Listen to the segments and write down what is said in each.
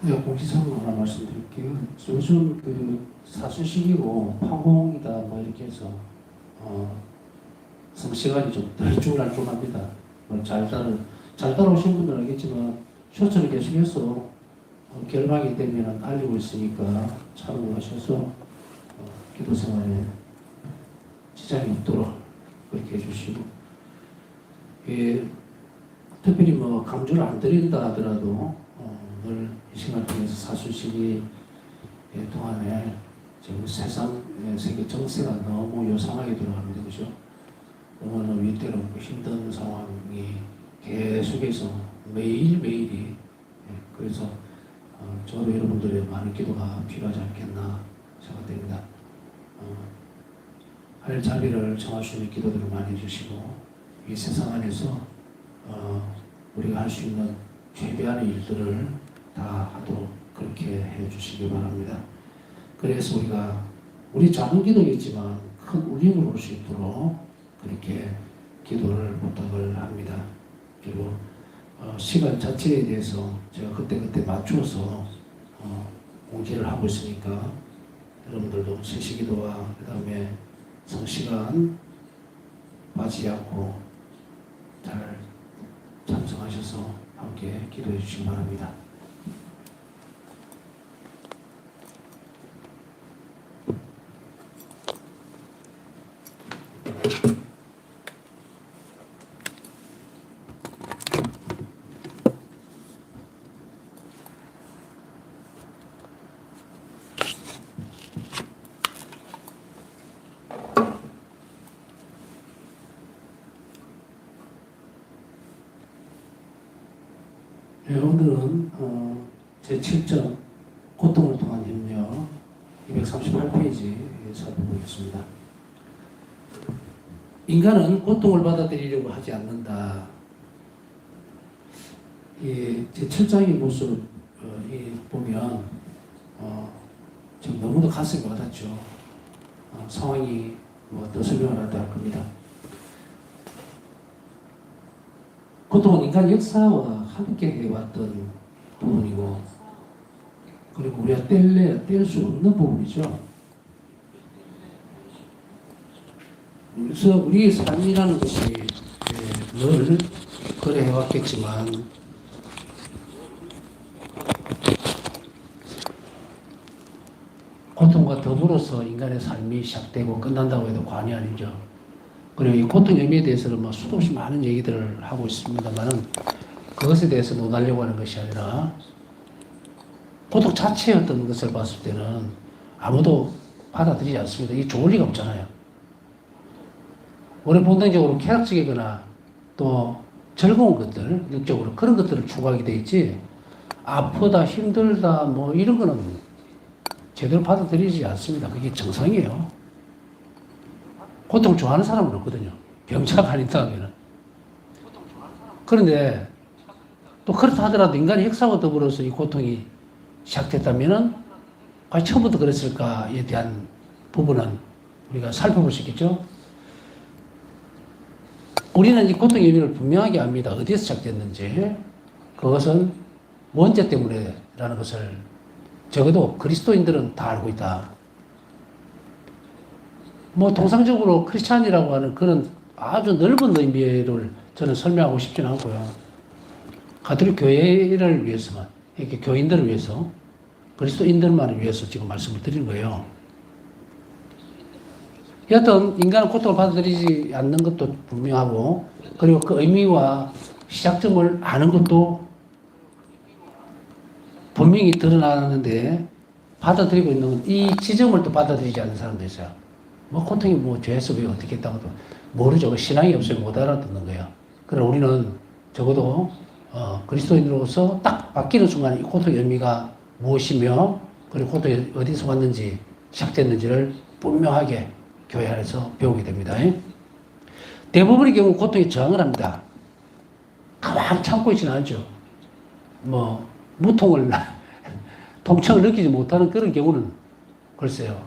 네, 공지사항 하나 말씀드릴게요. 요즘 그 사수시기로 파공이다 뭐 이렇게 해서 성시간이 좀 들쭉날쭉합니다. 잘 따라오신 분들은 알겠지만 쇼츠를 계속해서 결방이 되면 알리고 있으니까 참고하셔서 기도 생활에 지장이 없도록 그렇게 해주시고, 예, 특별히 뭐 강조를 안 드린다 하더라도 늘 이 시간을 통해서 사수시기 동안에 지금 세상 세계 정세가 너무 요상하게 돌아갑니다. 그죠? 너무나 위태롭고 힘든 상황이 계속해서 매일매일이, 그래서 저도 여러분들의 많은 기도가 필요하지 않겠나 생각됩니다. 할 자리를 정할 수 있는 기도들을 많이 해주시고, 이 세상 안에서 우리가 할 수 있는 최대한의 일들을 다 하도록 그렇게 해주시기 바랍니다. 그래서 우리 작은 기도겠지만 큰 울림을 올 수 있도록 그렇게 기도를 부탁을 합니다. 그리고 시간 자체에 대해서 제가 그때 맞추어서 공지를 하고 있으니까 여러분들도 세시기도와 그 다음에 성시간 빠지지 않고 잘 참석하셔서 함께 기도해 주시기 바랍니다. 네, 오늘은 제7점 고통을 통한 협력 238페이지 살펴보겠습니다. 인간은 고통을 받아들이려고 하지 않는다. 제7장의 모습 보면 지금 너무도 가슴이 와닿죠. 상황이 더 설명을 할 겁니다. 고통은 인간 역사와 함께 해왔던 부분이고, 그리고 우리가 뗄 수 없는 부분이죠. 그래서 우리의 삶이라는 것이 늘 그래 해왔겠지만, 고통과 더불어서 인간의 삶이 시작되고 끝난다고 해도 과언이 아니죠. 그리고 이 고통 의미에 대해서는 수도 없이 많은 얘기들을 하고 있습니다만은, 그것에 대해서 논하려고 하는 것이 아니라 고통 자체의 어떤 것을 봤을 때는 아무도 받아들이지 않습니다. 이게 좋을 리가 없잖아요. 우리 본능적으로 쾌락적이거나 또 즐거운 것들, 육적으로 그런 것들을 추구하게 돼 있지, 아프다, 힘들다, 뭐 이런 거는 제대로 받아들이지 않습니다. 그게 정상이에요. 고통을 좋아하는 사람은 없거든요. 병자가 아니다 하면은. 그런데 또 그렇다 하더라도 인간의 역사와 더불어서 이 고통이 시작됐다면은 과연 처음부터 그랬을까에 대한 부분은 우리가 살펴볼 수 있겠죠. 우리는 이 고통의 의미를 분명하게 압니다. 어디에서 시작됐는지. 그것은 원죄 때문에라는 것을 적어도 그리스도인들은 다 알고 있다. 통상적으로 크리스찬이라고 하는 그런 아주 넓은 의미를 저는 설명하고 싶지는 않고요. 가톨릭 교회를 위해서만, 이렇게 교인들을 위해서, 그리스도인들만을 위해서 지금 말씀을 드리는 거예요. 여하튼 인간은 고통을 받아들이지 않는 것도 분명하고, 그리고 그 의미와 시작점을 아는 것도 분명히 드러나는데, 받아들이고 있는 이 지점을 또 받아들이지 않는 사람도 있어요. 고통이 죄에서 왜 어떻게 했다고 도 모르죠. 신앙이 없으면 못 알아듣는 거예요. 그러나 우리는 적어도 그리스도인으로서 딱 바뀌는 순간 이 고통의 의미가 무엇이며, 그리고 고통이 어디서 왔는지, 시작됐는지를 분명하게 교회 안에서 배우게 됩니다. 대부분의 경우 고통에 저항을 합니다. 가만히 참고 있지는 않죠. 무통을, 통증을 느끼지 못하는 그런 경우는 글쎄요.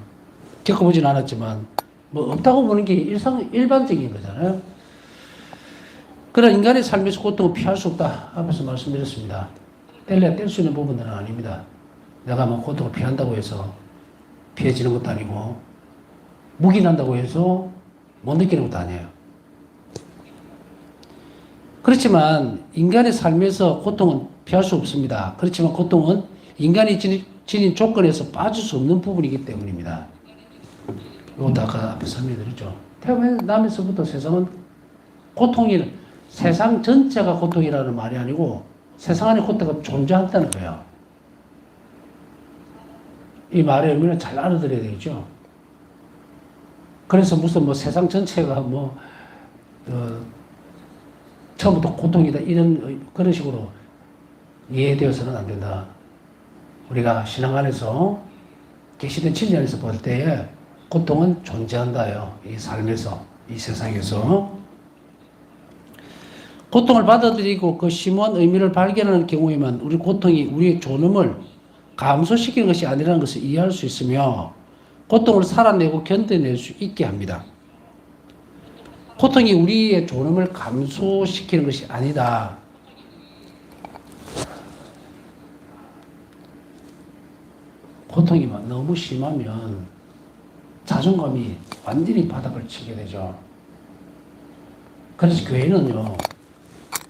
겪어보진 않았지만, 없다고 보는 게 일반적인 거잖아요. 그러나 인간의 삶에서 고통을 피할 수 없다. 앞에서 말씀드렸습니다. 뗄래야 뗄 수 있는 부분들은 아닙니다. 내가 뭐 고통을 피한다고 해서 피해지는 것도 아니고, 묵인한다고 해서 못 느끼는 것도 아니에요. 그렇지만 인간의 삶에서 고통은 피할 수 없습니다. 그렇지만 고통은 인간이 지닌 조건에서 빠질 수 없는 부분이기 때문입니다. 이것도 아까 앞에 설명드렸죠. 태어나면서부터 세상은 세상 전체가 고통이라는 말이 아니고 세상 안에 고통가 존재한다는 거예요. 이 말의 의미는 잘 알아들어야 되겠죠. 그래서 무슨 뭐 세상 전체가 처음부터 고통이다 그런 식으로 이해되어서는 안 된다. 우리가 신앙 안에서 계시된 진리 안에서 볼 때에 고통은 존재한다요. 이 삶에서, 이 세상에서. 고통을 받아들이고 그 심오한 의미를 발견하는 경우에만 우리 고통이 우리의 존엄을 감소시키는 것이 아니라는 것을 이해할 수 있으며 고통을 살아내고 견뎌낼 수 있게 합니다. 고통이 우리의 존엄을 감소시키는 것이 아니다. 고통이 너무 심하면 자존감이 완전히 바닥을 치게 되죠. 그래서 교회는요,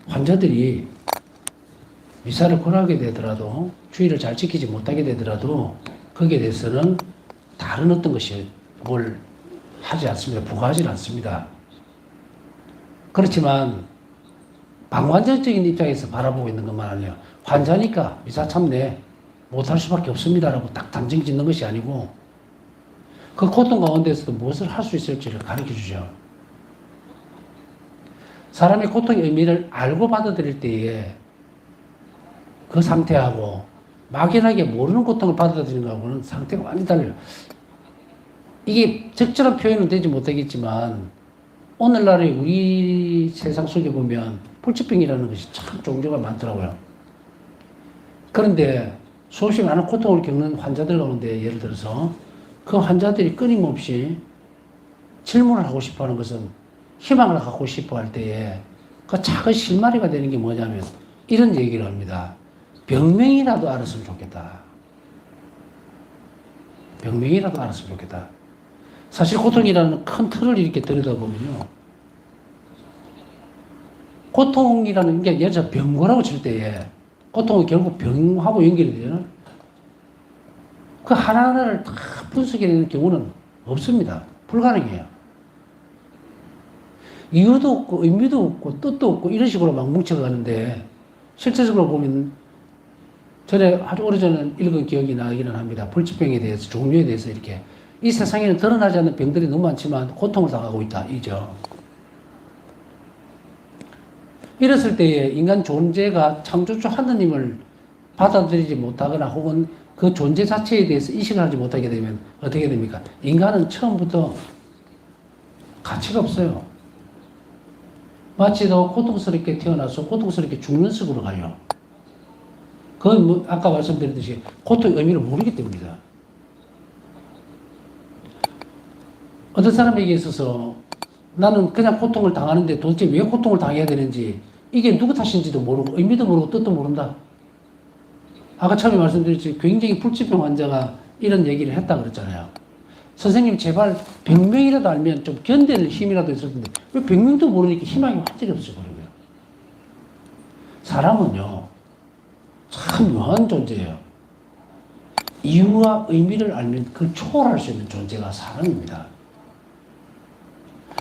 환자들이 미사를 권하게 되더라도, 주의를 잘 지키지 못하게 되더라도, 거기에 대해서는 다른 어떤 것이 뭘 하지 않습니다. 부과하지 않습니다. 그렇지만, 방관자적인 입장에서 바라보고 있는 것만 아니에요. 환자니까 미사 참내 못할 수밖에 없습니다라고 딱 단정 짓는 것이 아니고, 그 고통 가운데서도 무엇을 할 수 있을지를 가르쳐 주죠. 사람이 고통의 의미를 알고 받아들일 때에 그 상태하고 막연하게 모르는 고통을 받아들이는 것하고는 상태가 완전히 달라요. 이게 적절한 표현은 되지 못하겠지만 오늘날의 우리 세상 속에 보면 불치병이라는 것이 참 종류가 많더라고요. 그런데 수없이 많은 고통을 겪는 환자들 가운데 예를 들어서 그 환자들이 끊임없이 질문을 하고 싶어 하는 것은 희망을 갖고 싶어 할 때에 그 작은 실마리가 되는 게 뭐냐면 이런 얘기를 합니다. 병명이라도 알았으면 좋겠다. 병명이라도 알았으면 좋겠다. 사실 고통이라는 큰 틀을 이렇게 들여다보면요. 고통이라는 게 예를 들어 병고라고 칠 때에 고통은 결국 병하고 연결이 되잖아요. 그 하나하나를 다 분석해내는 경우는 없습니다. 불가능해요. 이유도 없고 의미도 없고 뜻도 없고 이런 식으로 막 뭉쳐가는데 실제적으로 보면 전에 아주 오래전에 읽은 기억이 나기는 합니다. 불치병에 대해서 종류에 대해서 이렇게 이 세상에는 드러나지 않는 병들이 너무 많지만 고통을 당하고 있다. 이죠. 이랬을 때에 인간 존재가 창조주 하느님을 받아들이지 못하거나 혹은 그 존재 자체에 대해서 인식을 하지 못하게 되면 어떻게 됩니까? 인간은 처음부터 가치가 없어요. 마치 더 고통스럽게 태어나서 고통스럽게 죽는 식으로 가요. 그건 뭐 아까 말씀드렸듯이 고통의 의미를 모르기 때문이다. 어떤 사람에게 있어서 나는 그냥 고통을 당하는데 도대체 왜 고통을 당해야 되는지 이게 누구 탓인지도 모르고 의미도 모르고 뜻도 모른다. 아까 처음에 말씀드렸지 굉장히 불치병 환자가 이런 얘기를 했다 그랬잖아요. 선생님 제발 병명이라도 알면 좀 견딜 힘이라도 있을 텐데 왜 병명도 모르니까 희망이 완전히 없어버려요. 사람은요 참 묘한 존재예요. 이유와 의미를 알면 그걸 초월할 수 있는 존재가 사람입니다.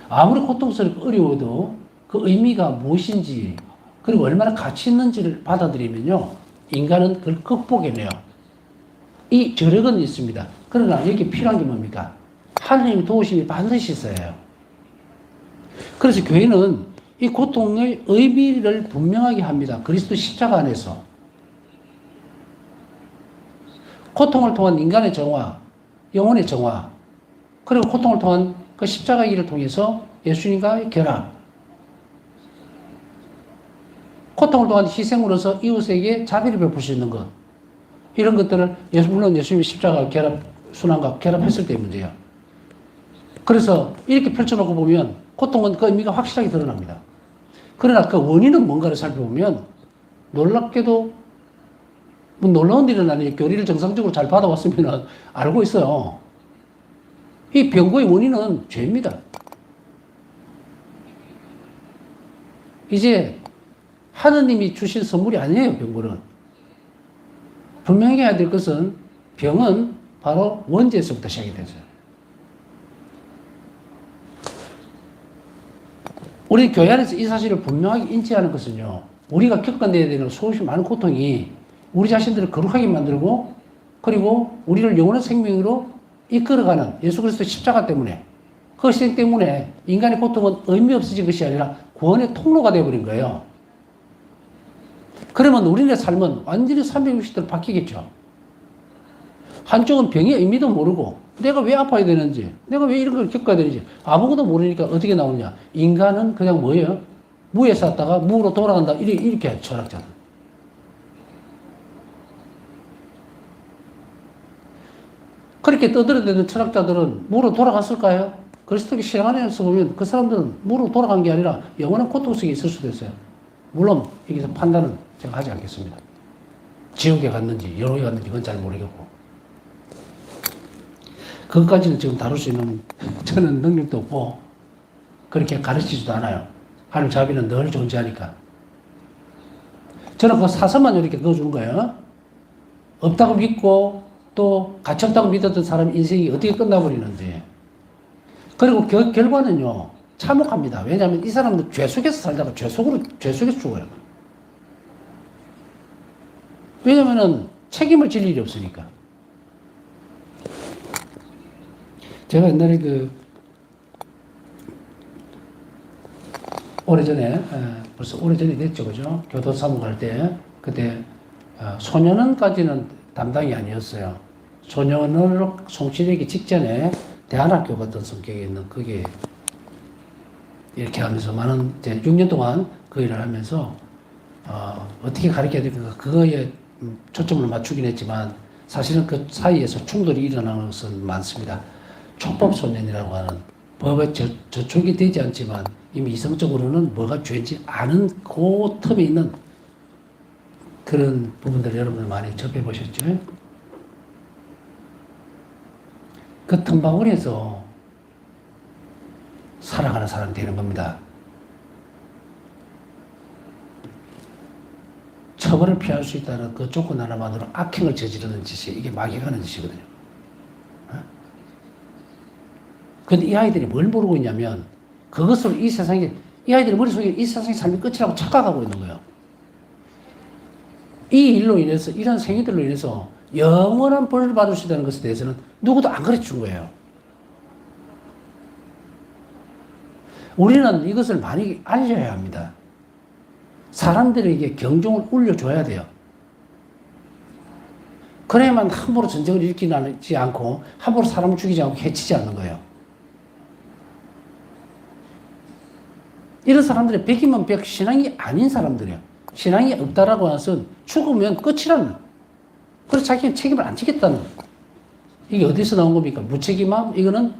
아무리 고통스럽고 어려워도 그 의미가 무엇인지 그리고 얼마나 가치 있는지를 받아들이면요 인간은 그걸 극복해내요. 이 저력은 있습니다. 그러나 여기 필요한 게 뭡니까? 하나님의 도우심이 반드시 있어야 해요. 그래서 교회는 이 고통의 의미를 분명하게 합니다. 그리스도 십자가 안에서. 고통을 통한 인간의 정화, 영혼의 정화, 그리고 고통을 통한 그 십자가의 길을 통해서 예수님과의 결합, 고통을 통한 희생으로서 이웃에게 자비를 베풀 수 있는 것, 이런 것들을 물론 예수님이 십자가 순환과 결합했을 때의 문제예요. 그래서 이렇게 펼쳐놓고 보면 고통은 그 의미가 확실하게 드러납니다. 그러나 그 원인은 뭔가를 살펴보면 놀랍게도 뭐 놀라운 일은 아니에요. 교리를 정상적으로 잘 받아왔으면 알고 있어요. 이 병고의 원인은 죄입니다. 이제 하느님이 주신 선물이 아니에요, 병고는. 분명히 해야 될 것은 병은 바로 원죄에서부터 시작이 되죠. 우리 교회 안에서 이 사실을 분명하게 인지하는 것은요, 우리가 겪어내야 되는 수없이 많은 고통이 우리 자신들을 거룩하게 만들고, 그리고 우리를 영원한 생명으로 이끌어가는 예수 그리스도의 십자가 때문에, 그 희생 때문에 인간의 고통은 의미 없어진 것이 아니라 구원의 통로가 되어버린 거예요. 그러면 우리의 삶은 완전히 360도로 바뀌겠죠. 한쪽은 병의 의미도 모르고, 내가 왜 아파야 되는지, 내가 왜 이런 걸 겪어야 되는지 아무것도 모르니까 어떻게 나오냐. 인간은 그냥 뭐예요? 무에 샀다가 무로 돌아간다. 이렇게 철학자들. 그렇게 떠들어대는 철학자들은 무로 돌아갔을까요? 그리스도의 신앙 안에서 보면 그 사람들은 무로 돌아간 게 아니라 영원한 고통 속에 있을 수도 있어요. 물론 여기서 판단은 제가 하지 않겠습니다. 지옥에 갔는지 연옥에 갔는지 그건 잘 모르겠고, 그것까지는 지금 다룰 수 있는 저는 능력도 없고 그렇게 가르치지도 않아요. 하늘 자비는 늘 존재하니까. 저는 그 사선만 이렇게 넣어주는 거예요. 없다고 믿고 또 가치 없다고 믿었던 사람 인생이 어떻게 끝나버리는지. 그리고 결과는요, 참혹합니다. 왜냐하면 이 사람들 죄 속에서 살다가 죄 속에서 죽어요. 왜냐면은 책임을 질 일이 없으니까. 제가 옛날에 오래전에, 벌써 오래전이 됐죠, 그죠? 교도 사무 갈 때, 그때, 소년원까지는 담당이 아니었어요. 소년원을 송치되기 직전에 대안학교 같은 성격이 있는, 그게, 이렇게 하면서 이제 6년 동안 그 일을 하면서, 어떻게 가르쳐야 될까, 그거에 초점을 맞추긴 했지만, 사실은 그 사이에서 충돌이 일어나는 것은 많습니다. 촉법소년이라고 하는 법에 저촉이 되지 않지만 이미 이성적으로는 뭐가 죄인지 아는 그 틈에 있는 그런 부분들 여러분들 많이 접해 보셨죠? 그 틈바구니에서 살아가는 사람이 되는 겁니다. 처벌을 피할 수 있다는 그 조건 하나만으로 악행을 저지르는 짓이 이게 막혀가는 짓이거든요. 근데 이 아이들이 뭘 모르고 있냐면 그것을 이 아이들의 머릿속에 이 세상의 삶이 끝이라고 착각하고 있는 거예요. 이 일로 인해서, 이런 생애들로 인해서 영원한 벌을 받을 수 있다는 것에 대해서는 누구도 안 가르쳐 준 거예요. 우리는 이것을 많이 알려야 합니다. 사람들에게 경종을 울려줘야 돼요. 그래야만 함부로 전쟁을 일으키지 않고 함부로 사람을 죽이지 않고 해치지 않는 거예요. 이런 사람들이 100이면 100 신앙이 아닌 사람들이에요. 신앙이 없다라고 하는 것은 죽으면 끝이라는, 그래서 자기는 책임을 안 지겠다는, 이게 어디서 나온 겁니까? 무책임함? 이거는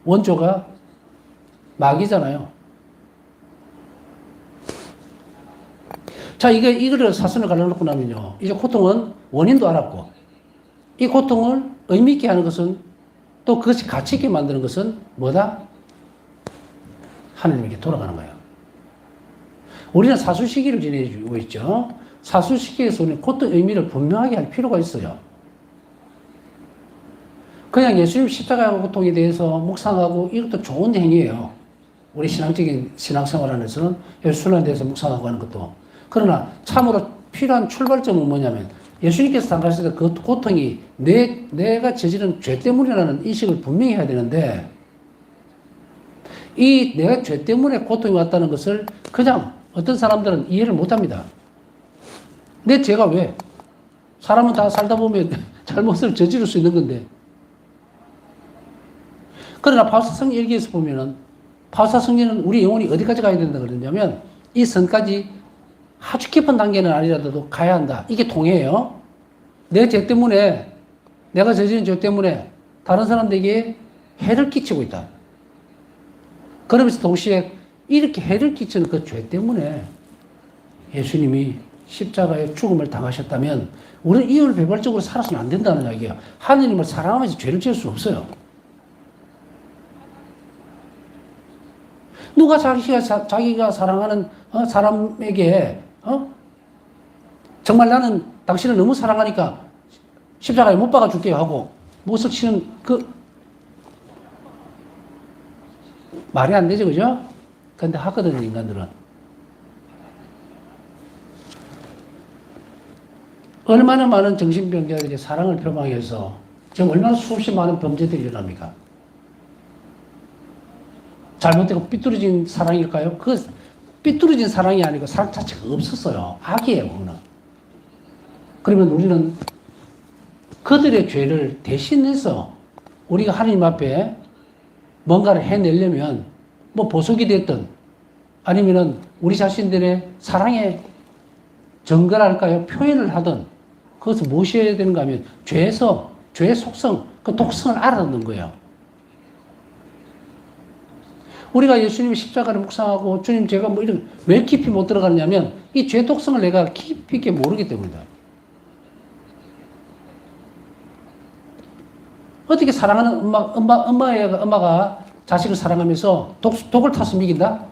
원조가 마귀잖아요. 자, 이거를 사선을 갈라놓고 나면요, 이제 고통은 원인도 알았고, 이 고통을 의미있게 하는 것은, 또 그것이 가치있게 만드는 것은 뭐다? 하나님에게 돌아가는 거예요. 우리는 사수시기를 지내고 있죠. 사수시기에서 우리는 고통 의미를 분명하게 할 필요가 있어요. 그냥 예수님 십자가 고통에 대해서 묵상하고 이것도 좋은 행위예요. 우리 신앙적인 신앙생활 안에서는 예수님에 대해서 묵상하고 하는 것도. 그러나 참으로 필요한 출발점은 뭐냐면 예수님께서 당하실 때 그 고통이 내가 저지른 죄 때문이라는 인식을 분명히 해야 되는데, 이 내가 죄 때문에 고통이 왔다는 것을 그냥 어떤 사람들은 이해를 못 합니다. 내 죄가 왜? 사람은 다 살다 보면 잘못을 저지를 수 있는 건데. 그러나 바울사 일기에서 보면은 바울사 성경은 우리 영혼이 어디까지 가야 된다 그러냐면 이 선까지 아주 깊은 단계는 아니라도 가야 한다. 이게 통해요. 내 죄 때문에, 내가 저지른 죄 때문에 다른 사람들에게 해를 끼치고 있다. 그러면서 동시에 이렇게 해를 끼치는 그 죄 때문에 예수님이 십자가의 죽음을 당하셨다면 우리는 이율배반적으로 살았으면 안 된다는 이야기예요. 하느님을 사랑하면서 죄를 지을 수 없어요. 누가 자기가 사랑하는 사람에게 정말 나는 당신을 너무 사랑하니까 십자가에 못 박아 줄게요 하고 못을 치는 그 말이 안 되죠, 그죠? 근데 하거든요, 인간들은. 얼마나 많은 정신병자들이 사랑을 표방해서 지금 얼마나 수없이 많은 범죄들이 일어납니까? 잘못되고 삐뚤어진 사랑일까요? 그 삐뚤어진 사랑이 아니고 사랑 자체가 없었어요. 악이에요, 그거는. 그러면 우리는 그들의 죄를 대신해서 우리가 하나님 앞에 뭔가를 해내려면 뭐 보석이 됐든 아니면은 우리 자신들의 사랑의 증거랄까요? 표현을 하든 그것을 무엇이 해야 되는가 하면 죄의 속성, 그 독성을 알아듣는 거예요. 우리가 예수님의 십자가를 묵상하고 주님 제가 뭐 이런 왜 깊이 못 들어가느냐면 이 죄 독성을 내가 깊이 있게 모르기 때문이다. 어떻게 사랑하는 엄마가 자식을 사랑하면서 독을 타서 먹인다?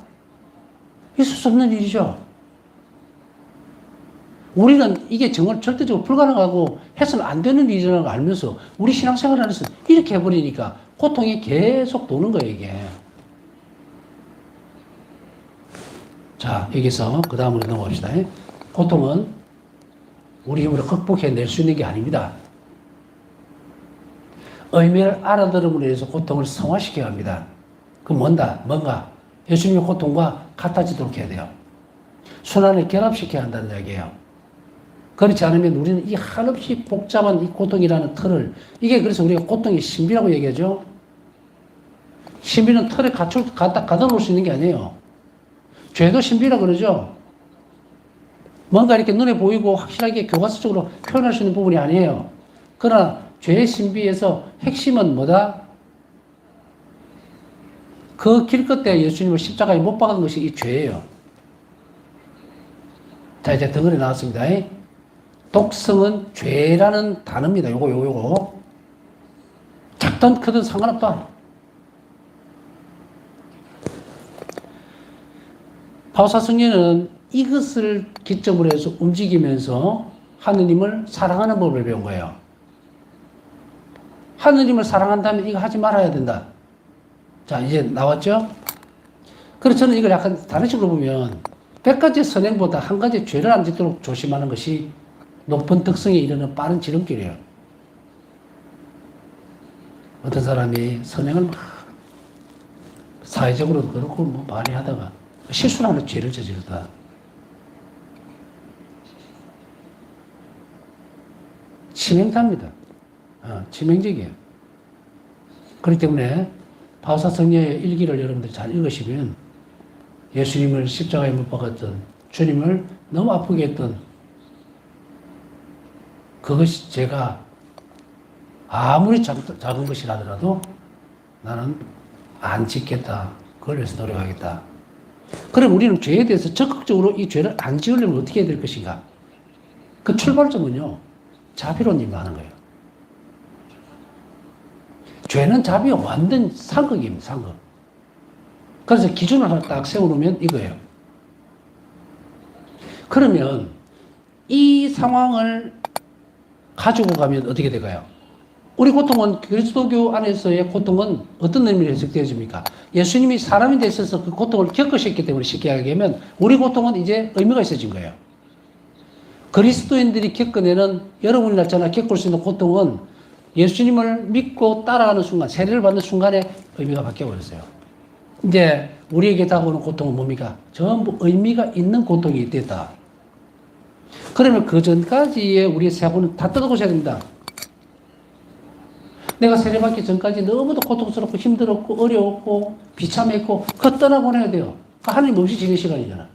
있을 수 없는 일이죠. 우리는 이게 절대적으로 불가능하고 해서는 안 되는 일이라는 걸 알면서 우리 신앙생활 안에서 이렇게 해버리니까 고통이 계속 도는 거예요, 이게. 자, 여기서 그 다음으로 넘어갑시다. 고통은 우리 힘으로 극복해낼 수 있는 게 아닙니다. 의미를 알아들음으로 해서 고통을 성화시켜야 합니다. 그 뭔가 예수님의 고통과 같아지도록 해야 돼요. 순환을 결합시켜야 한다는 이야기예요. 그렇지 않으면 우리는 이 한없이 복잡한 이 고통이라는 틀을, 이게 그래서 우리가 고통의 신비라고 얘기하죠. 신비는 틀에 가둬 놓을 수 있는 게 아니에요. 죄도 신비라 그러죠. 뭔가 이렇게 눈에 보이고 확실하게 교과서적으로 표현할 수 있는 부분이 아니에요. 그러나 죄의 신비에서 핵심은 뭐다? 그 길 끝에 예수님을 십자가에 못 박은 것이 이 죄예요. 자, 이제 덩어리 나왔습니다. 독성은 죄라는 단어입니다. 요거. 작든 크든 상관없다. 바오사 성령은 이것을 기점으로 해서 움직이면서 하느님을 사랑하는 법을 배운 거예요. 하느님을 사랑한다면 이거 하지 말아야 된다. 자, 이제 나왔죠? 그래서 저는 이걸 약간 다른 식으로 보면 100가지 선행보다 한 가지 죄를 안 짓도록 조심하는 것이 높은 덕성에 이르는 빠른 지름길이에요. 어떤 사람이 선행을 막 사회적으로도 그렇고 뭐 많이 하다가 실수를 하는 죄를 저지르다. 치명타입니다. 치명적이에요. 그렇기 때문에 바오사 성녀의 일기를 여러분들이 잘 읽으시면 예수님을 십자가에 못 박았던, 주님을 너무 아프게 했던 그것이 제가 아무리 작은 것이라더라도 나는 안 짓겠다. 그걸 위해서 노력하겠다. 그럼 우리는 죄에 대해서 적극적으로 이 죄를 안 지으려면 어떻게 해야 될 것인가? 그 출발점은요, 자비로님이 하는 거예요. 죄는 자비가 완전 상극입니다, 상극. 그래서 기준을 하나 딱 세워놓으면 이거예요. 그러면 이 상황을 가지고 가면 어떻게 될까요? 우리 고통은 그리스도교 안에서의 고통은 어떤 의미로 해석되어집니까? 예수님이 사람이 돼 있어서 그 고통을 겪으셨기 때문에 쉽게 얘기하면 우리 고통은 이제 의미가 있어진 거예요. 그리스도인들이 겪어내는 여러분이 날짜나 겪을 수 있는 고통은 예수님을 믿고 따라가는 순간, 세례를 받는 순간에 의미가 바뀌어버렸어요. 이제 우리에게 다가오는 고통은 뭡니까? 전부 의미가 있는 고통이 됐다. 그러면 그 전까지의 우리의 사고는 다 뜯어고쳐야 됩니다. 내가 세례받기 전까지 너무도 고통스럽고 힘들었고 어려웠고 비참했고 그거 떠나보내야 돼요. 하나님 없이 지낼 시간이잖아.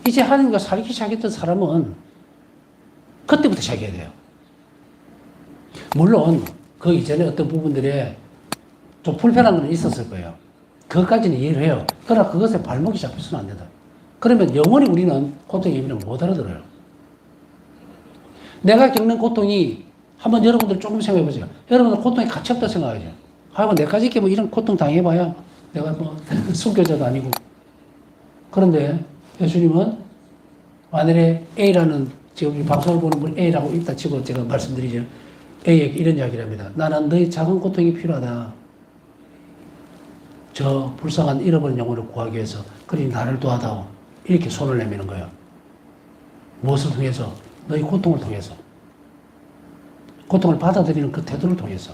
이제 하나님과 살기 시작했던 사람은 그때부터 시작해야 돼요. 물론 그 이전에 어떤 부분들에 좀 불편한 건 있었을 거예요. 그것까지는 이해를 해요. 그러나 그것에 발목이 잡혀서는 안 된다. 그러면 영원히 우리는 고통의 의미를 못 알아들어요. 내가 겪는 고통이 한번 여러분들 조금 생각해 보세요. 여러분들 고통이 가치 없다 생각하죠. 아이고 내까지 이렇게 뭐 이런 고통 당해봐야 내가 뭐 순교자도 아니고. 그런데 예수님은 만일에 A라는 지금 이 방송을 보는 분 A라고 있다 치고 제가 말씀드리죠. A에게 이런 이야기를 합니다. 나는 너의 작은 고통이 필요하다. 저 불쌍한 잃어버린 영혼을 구하기 위해서 그러니 나를 도와다오. 이렇게 손을 내미는 거예요. 무엇을 통해서? 너의 고통을 통해서. 고통을 받아들이는 그 태도를 통해서.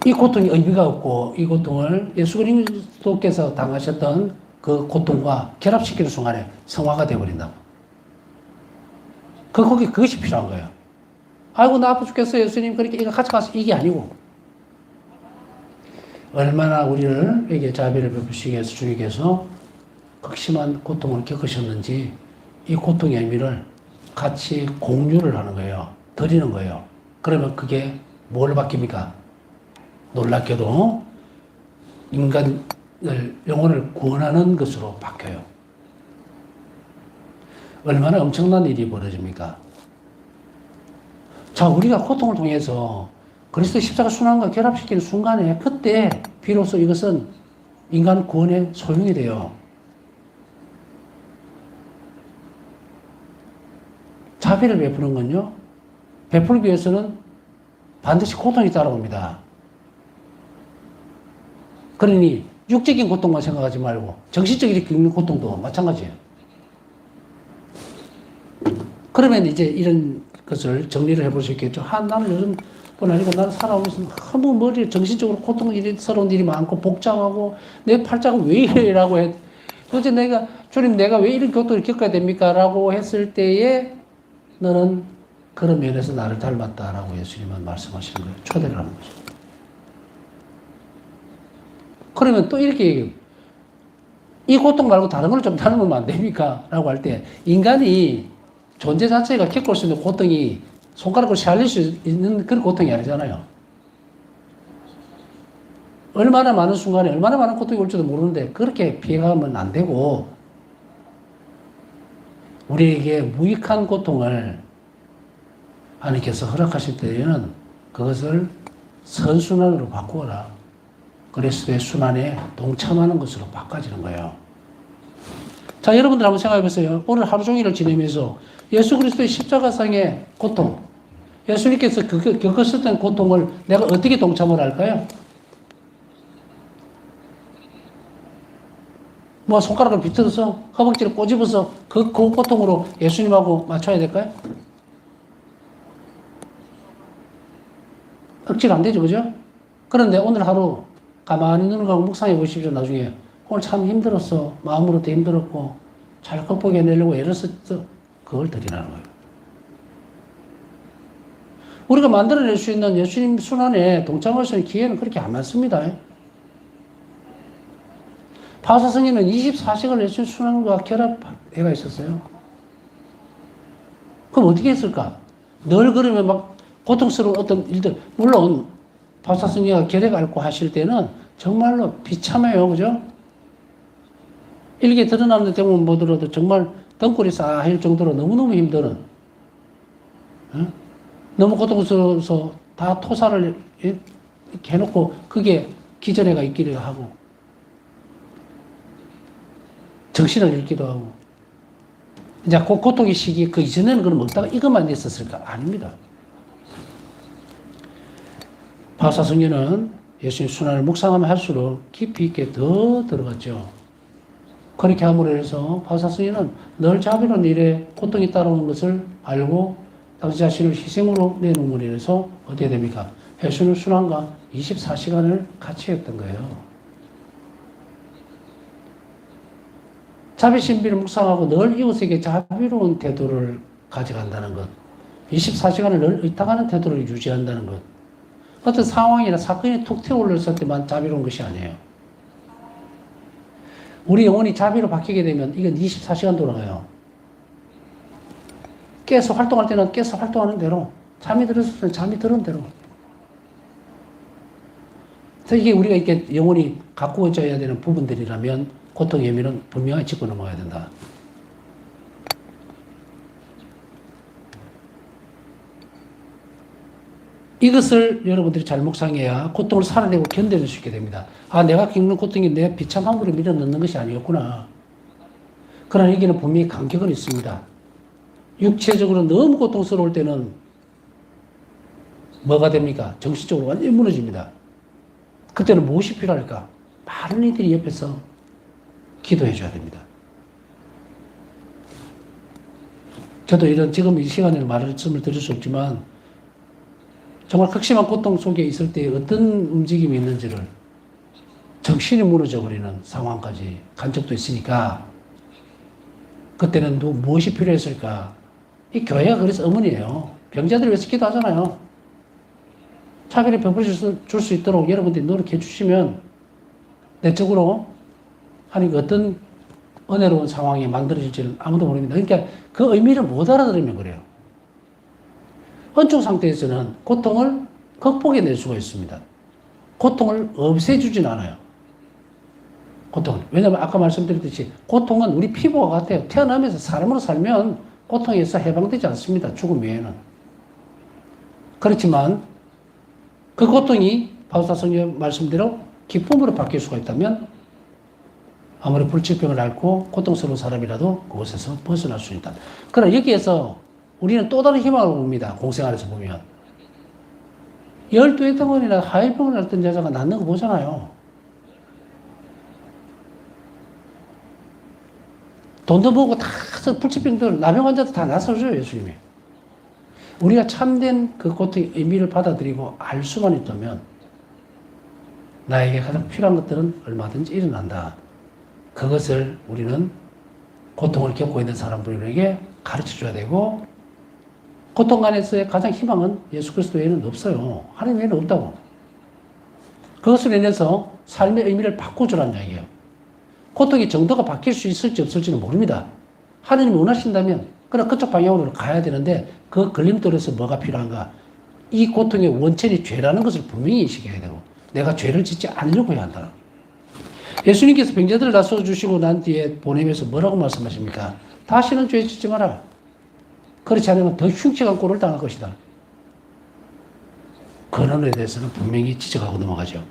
이 고통이 의미가 없고 이 고통을 예수 그리스도께서 당하셨던 그 고통과 결합시키는 순간에 성화가 되어버린다고. 그것이 필요한 거예요. 아이고 나 아파 죽겠어요 예수님 그렇게 이거 같이 가서 이게 아니고 얼마나 우리에게 자비를 베푸시기 위해서 주님께서 극심한 고통을 겪으셨는지 이 고통의 의미를 같이 공유를 하는 거예요. 드리는 거예요. 그러면 그게 뭘 바뀝니까? 놀랍게도 인간을, 영혼을 구원하는 것으로 바뀌어요. 얼마나 엄청난 일이 벌어집니까? 자, 우리가 고통을 통해서 그리스도 십자가 순환과 결합시키는 순간에 그때 비로소 이것은 인간 구원의 소용이 돼요. 자비를 베푸는 건요, 베풀기 위해서는 반드시 고통이 따라옵니다. 그러니 육적인 고통만 생각하지 말고 정신적인 겪는 고통도 마찬가지예요. 그러면 이제 이런 것을 정리를 해볼 수 있겠죠. 나는 요즘 뿐 아니고 나는 살아오면서 너무 머리에 정신적으로 고통스러운 일이 많고 복잡하고 내 팔자가 왜 이래라고 해. 도대체 주님 내가 왜 이런 고통을 겪어야 됩니까? 라고 했을 때에 너는 그런 면에서 나를 닮았다라고 예수님은 말씀하시는 거예요. 초대를 하는 거죠. 그러면 또 이렇게 얘기해요. 이 고통 말고 다른 걸 좀 닮으면 안 됩니까? 라고 할 때 인간이 존재 자체가 겪을 수 있는 고통이 손가락으로 샬릴 수 있는 그런 고통이 아니잖아요. 얼마나 많은 순간에 얼마나 많은 고통이 올지도 모르는데 그렇게 피해가면 안 되고 우리에게 무익한 고통을 하나님께서 허락하실 때에는 그것을 선순환으로 바꾸어라. 그리스도의 순환에 동참하는 것으로 바꿔지는 거예요. 자, 여러분들 한번 생각해 보세요. 오늘 하루 종일을 지내면서 예수 그리스도의 십자가상의 고통, 예수님께서 겪으셨던 고통을 내가 어떻게 동참을 할까요? 뭐 손가락을 비틀어서 허벅지를 꼬집어서 그 고통으로 예수님하고 맞춰야 될까요? 억지로 안 되죠, 그죠? 그런데 오늘 하루 가만히 눈을 감고 묵상해 보십시오. 나중에 오늘 참 힘들었어. 마음으로도 힘들었고 잘 극복해내려고 애를 썼어. 그걸 드리라는 거예요. 우리가 만들어낼 수 있는 예수님 순환에 동참할 수 있는 기회는 그렇게 안 많습니다. 바사성인은 24시간 예수님 순환과 결합해가 있었어요. 그럼 어떻게 했을까? 늘 그러면 막 고통스러운 어떤 일들, 물론 바사성인과 결핵 앓고 하실 때는 정말로 비참해요. 그죠? 일개 드러나는 경우는 못 들어도 정말 등골이 싸할 정도로 너무너무 힘들은, 너무 고통스러워서 다 토사를 이렇게 해놓고 그게 기절해가 있기도 하고, 정신을 잃기도 하고, 이제 그 고통의 시기, 그 이전에는 그럼 먹다가 이것만 있었을까? 아닙니다. 바사성녀는 예수님 순환을 묵상하면 할수록 깊이 있게 더 들어갔죠. 그렇게 함으로 해서 바사성녀는 늘 자비로운 일에 고통이 따라오는 것을 알고 당시 자신을 희생으로 내놓음으로 인해서 어떻게 됩니까? 예수님 순환과 24시간을 같이 했던 거예요. 자비신비를 묵상하고 늘 이웃에게 자비로운 태도를 가져간다는 것. 24시간을 늘 의탁하는 태도를 유지한다는 것. 어떤 상황이나 사건이 툭 튀어올랐을 때만 자비로운 것이 아니에요. 우리 영혼이 자비로 바뀌게 되면 이건 24시간 돌아가요. 깨서 활동할 때는 깨서 활동하는 대로, 잠이 들었을 때는 잠이 드는 대로. 이게 우리가 이렇게 영원히 가꾸어져야 되는 부분들이라면 고통의 의미는 분명히 짚고 넘어가야 된다. 이것을 여러분들이 잘 묵상해야 고통을 살아내고 견뎌낼 수 있게 됩니다. 아, 내가 겪는 고통이 내 비참함으로 밀어 넣는 것이 아니었구나. 그러나 여기는 분명히 간격은 있습니다. 육체적으로 너무 고통스러울 때는 뭐가 됩니까? 정신적으로 완전히 무너집니다. 그때는 무엇이 필요할까? 많은 이들이 옆에서 기도해 줘야 됩니다. 저도 지금 이 시간에는 말씀을 드릴 수 없지만 정말 극심한 고통 속에 있을 때 어떤 움직임이 있는지를 정신이 무너져 버리는 상황까지 간 적도 있으니까 그때는 무엇이 필요했을까? 이 교회가 그래서 어머니예요. 병자들을 위해서 기도하잖아요. 차별의 병을 줄 수 있도록 여러분들이 노력해 주시면 내적으로 하나님 어떤 은혜로운 상황이 만들어질지는 아무도 모릅니다. 그러니까 그 의미를 못 알아들으면 그래요. 언적 상태에서는 고통을 극복해낼 수가 있습니다. 고통을 없애주진 않아요. 고통을. 왜냐하면 아까 말씀드렸듯이 고통은 우리 피부와 같아요. 태어나면서 사람으로 살면 고통에서 해방되지 않습니다. 죽음 외에는. 그렇지만 그 고통이 바우사 성경 말씀대로 기쁨으로 바뀔 수가 있다면 아무리 불치병을 앓고 고통스러운 사람이라도 그곳에서 벗어날 수 있다. 그러나 여기에서 우리는 또 다른 희망을 봅니다. 공생 안에서 보면. 12해 동안이나 하이병을 앓던 여자가 낫는 거 보잖아요. 돈도 벌고 다 불치병들, 나병 환자도 다 나서줘요, 예수님이. 우리가 참된 그 고통의 의미를 받아들이고 알 수만 있다면 나에게 가장 필요한 것들은 얼마든지 일어난다. 그것을 우리는 고통을 겪고 있는 사람들에게 가르쳐 줘야 되고 고통 안에서의 가장 희망은 예수 그리스도 외에는 없어요. 하나님 외에는 없다고. 그것을 인해서 삶의 의미를 바꿔주라는 이야기예요. 고통의 정도가 바뀔 수 있을지 없을지는 모릅니다. 하나님이 원하신다면 그러나 그쪽 방향으로 가야 되는데 그 걸림돌에서 뭐가 필요한가? 이 고통의 원천이 죄라는 것을 분명히 인식해야 되고 내가 죄를 짓지 않으려고 해야 한다. 예수님께서 병자들을 나서주시고 난 뒤에 보내면서 뭐라고 말씀하십니까? 다시는 죄 짓지 마라. 그렇지 않으면 더 흉측한 꼴을 당할 것이다. 근원에 대해서는 분명히 지적하고 넘어가죠.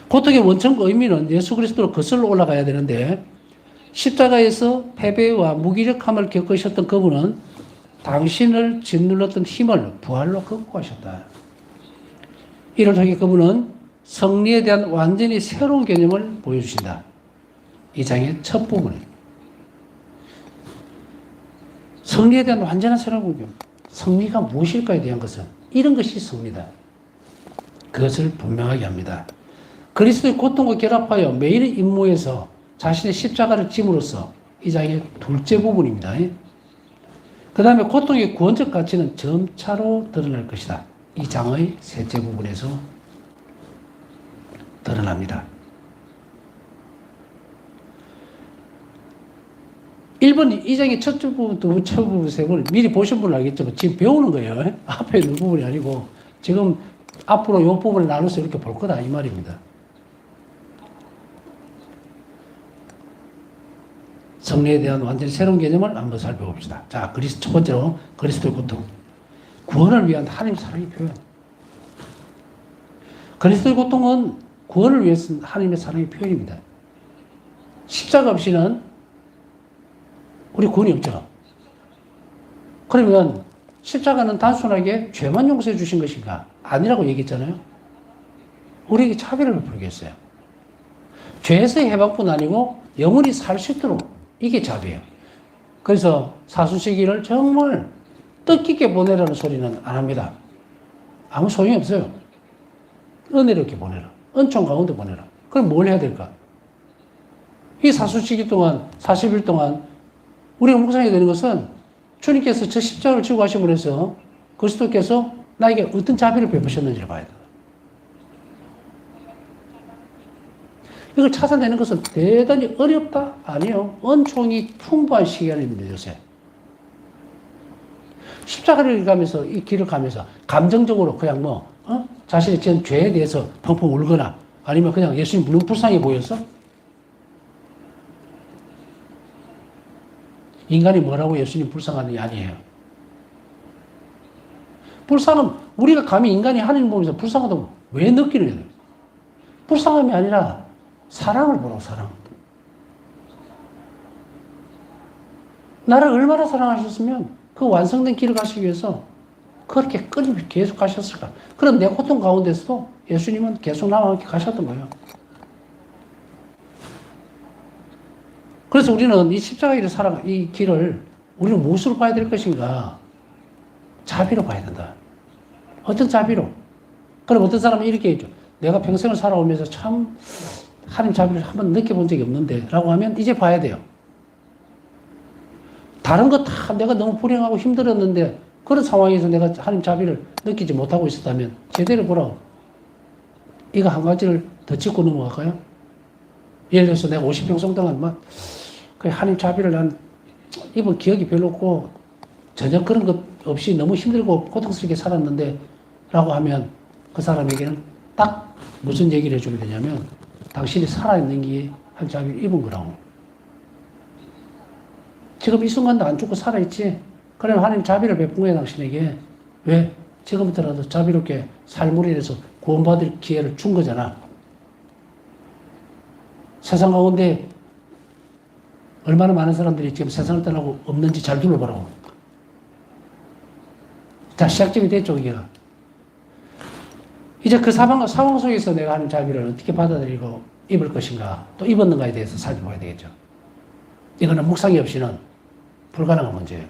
고통의 원천과 의미는 예수 그리스도로 거슬러 올라가야 되는데 십자가에서 패배와 무기력함을 겪으셨던 그분은 당신을 짓눌렀던 힘을 부활로 극복하셨다. 이를 통해 그분은 성리에 대한 완전히 새로운 개념을 보여주신다. 이 장의 첫 부분이에요. 성리에 대한 완전한 새로운 개념. 성리가 무엇일까에 대한 것은 이런 것이 성리다. 그것을 분명하게 합니다. 그리스도의 고통과 결합하여 매일의 임무에서 자신의 십자가를 짐으로써 이 장의 둘째 부분입니다. 그 다음에 고통의 구원적 가치는 점차로 드러날 것이다. 이 장의 셋째 부분에서 드러납니다. 1번 이 장의 첫째 부분, 두 번째 부분, 세 부분 미리 보신 분은 알겠지만 지금 배우는 거예요. 앞에 있는 부분이 아니고 지금 앞으로 이 부분을 나눠서 이렇게 볼 거다 이 말입니다. 성리에 대한 완전히 새로운 개념을 한번 살펴봅시다. 자, 첫 번째로 그리스도의 고통. 구원을 위한 하나님의 사랑의 표현. 그리스도의 고통은 구원을 위해서 하나님의 사랑의 표현입니다. 십자가 없이는 우리 구원이 없죠. 그러면 십자가는 단순하게 죄만 용서해 주신 것인가? 아니라고 얘기했잖아요. 우리에게 차별을 베풀게 했어요. 죄에서의 해방뿐 아니고 영원히 살 수 있도록 이게 자비예요. 그래서 사순시기를 정말 뜻깊게 보내라는 소리는 안 합니다. 아무 소용이 없어요. 은혜롭게 보내라. 은총 가운데 보내라. 그럼 뭘 해야 될까? 이 사순시기 동안 40일 동안 우리가 묵상해야 되는 것은 주님께서 저 십자가를 지고 가심으로 해서 그리스도께서 나에게 어떤 자비를 베푸셨는지를 봐야 된다. 이걸 찾아내는 것은 대단히 어렵다? 아니요. 은총이 풍부한 시간입니다, 요새. 십자가를 가면서, 이 길을 가면서, 감정적으로 그냥 자신의 지은 죄에 대해서 펑펑 울거나 아니면 그냥 예수님 너무 불쌍해 보였어? 인간이 뭐라고 예수님 불쌍하느냐 아니에요. 불쌍함, 우리가 감히 인간이 하나님 보면서 불쌍하다고 왜 느끼느냐. 불쌍함이 아니라 사랑을 보라고, 사랑. 나를 얼마나 사랑하셨으면 그 완성된 길을 가시기 위해서 그렇게 끊임없이 계속 가셨을까. 그럼 내 고통 가운데서도 예수님은 계속 나와 함께 가셨던 거예요. 그래서 우리는 이 십자가의 살아가, 이 길을 우리는 무엇으로 봐야 될 것인가? 자비로 봐야 된다. 어떤 자비로? 그럼 어떤 사람은 이렇게 해줘. 내가 평생을 살아오면서 참 하나님 자비를 한번 느껴본 적이 없는데 라고 하면 이제 봐야 돼요. 다른 거 다 내가 너무 불행하고 힘들었는데 그런 상황에서 내가 하나님 자비를 느끼지 못하고 있었다면 제대로 보라고. 이거 한 가지를 더 짚고 넘어갈까요? 예를 들어서 내가 50평 동안 그 하나님 자비를 난 이번 기억이 별로 없고 전혀 그런 것 없이 너무 힘들고 고통스럽게 살았는데 라고 하면 그 사람에게는 딱 무슨 얘기를 해주게 되냐면 당신이 살아있는 게 하나님 자비를 입은 거라고. 지금 이 순간도 안 죽고 살아있지? 그러면 하나님 자비를 베푼 거야, 당신에게. 왜? 지금부터라도 자비롭게 삶으로 인해서 구원받을 기회를 준 거잖아. 세상 가운데 얼마나 많은 사람들이 지금 세상을 떠나고 없는지 잘 둘러보라고. 자, 시작점이 됐죠, 이게가. 이제 그 상황 속에서 내가 하는 자비를 어떻게 받아들이고 입을 것인가, 또 입었는가에 대해서 살펴봐야 되겠죠. 이거는 묵상이 없이는 불가능한 문제예요.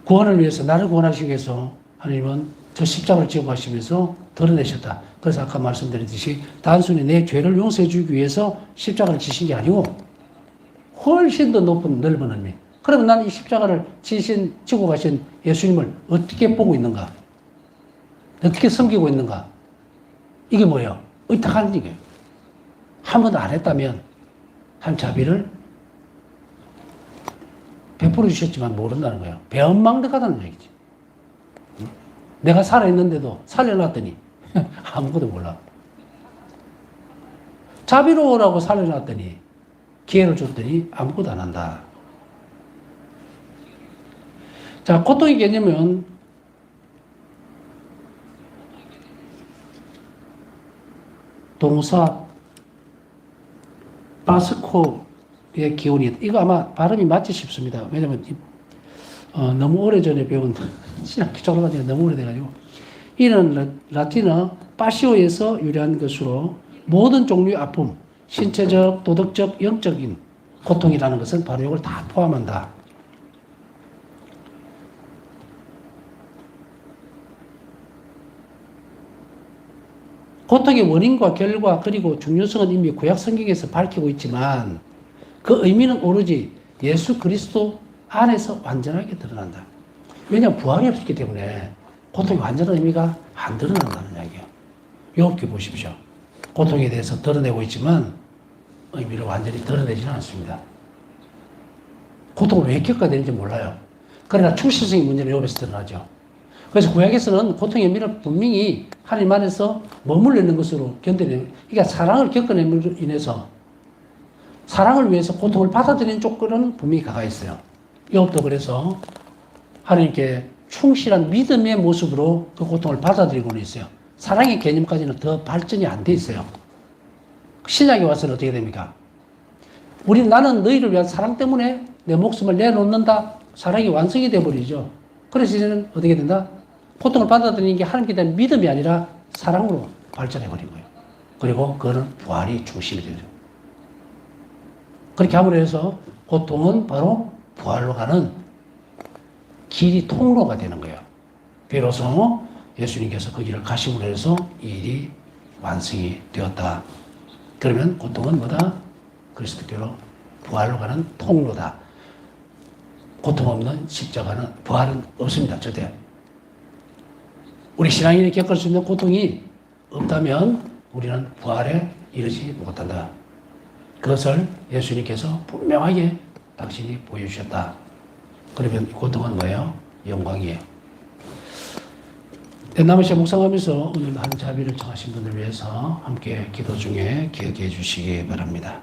구원을 위해서, 나를 구원하시기 위해서 하나님은 저 십자가를 지고 가시면서 드러내셨다. 그래서 아까 말씀드렸듯이 단순히 내 죄를 용서해 주기 위해서 십자가를 지신 게 아니고 훨씬 더 높은 넓은 의미. 그러면 나는 이 십자가를 지고 가신 예수님을 어떻게 보고 있는가? 어떻게 섬기고 있는가? 이게 뭐예요? 의탁하는 얘기예요. 한 번도 안 했다면 한 자비를 베풀어 주셨지만 모른다는 거예요. 배은망덕하다는 얘기지. 내가 살아있는데도 살려놨더니 아무것도 몰라. 자비로우라고 살려놨더니 기회를 줬더니 아무것도 안 한다. 자, 고통의 개념은 동사 바스코의 기운이, 이거 아마 발음이 맞지 싶습니다. 왜냐면 너무 오래전에 배운 신학교 졸업한 지가 너무 오래돼가지고. 이는 라틴어 파시오에서 유래한 것으로 모든 종류의 아픔, 신체적, 도덕적, 영적인 고통이라는 것은 바로 이걸 다 포함한다. 고통의 원인과 결과 그리고 중요성은 이미 구약 성경에서 밝히고 있지만 그 의미는 오로지 예수 그리스도 안에서 완전하게 드러난다. 왜냐하면 부활이 없었기 때문에 고통의 완전한 의미가 안 드러난다는 이야기예요. 욥기 보십시오. 고통에 대해서 드러내고 있지만 의미를 완전히 드러내지는 않습니다. 고통을 왜 겪어야 되는지 몰라요. 그러나 충실성의 문제는 욥에서 드러나죠. 그래서 구약에서는 고통의 의미를 분명히 하나님 안에서 머물러 있는 것으로 견뎌내는, 그러니까 사랑을 겪어냄으로 인해서 사랑을 위해서 고통을 받아들이는 조건은 분명히 가가 있어요. 욥도 그래서 하나님께 충실한 믿음의 모습으로 그 고통을 받아들이고는 있어요. 사랑의 개념까지는 더 발전이 안 돼 있어요. 신약에 와서는 어떻게 됩니까? 나는 너희를 위한 사랑 때문에 내 목숨을 내놓는다. 사랑이 완성이 되어버리죠. 그래서 이제는 어떻게 된다? 고통을 받아들이는 게 하나님께 대한 믿음이 아니라 사랑으로 발전해버린 거예요. 그리고 그거는 부활이 중심이 되죠. 그렇게 함으로 해서 고통은 바로 부활로 가는 길이 통로가 되는 거예요. 비로소 예수님께서 그 길을 가심으로 해서 이 일이 완성이 되었다. 그러면 고통은 뭐다? 그리스도께로 부활로 가는 통로다. 고통 없는 십자가는, 부활은 없습니다. 절대. 우리 신앙인이 겪을 수 있는 고통이 없다면 우리는 부활에 이르지 못한다. 그것을 예수님께서 분명하게 당신이 보여주셨다. 그러면 고통은 뭐예요? 영광이에요. 남은 묵상하면서 오늘 한 자비를 청하신 분들 위해서 함께 기도 중에 기억해 주시기 바랍니다.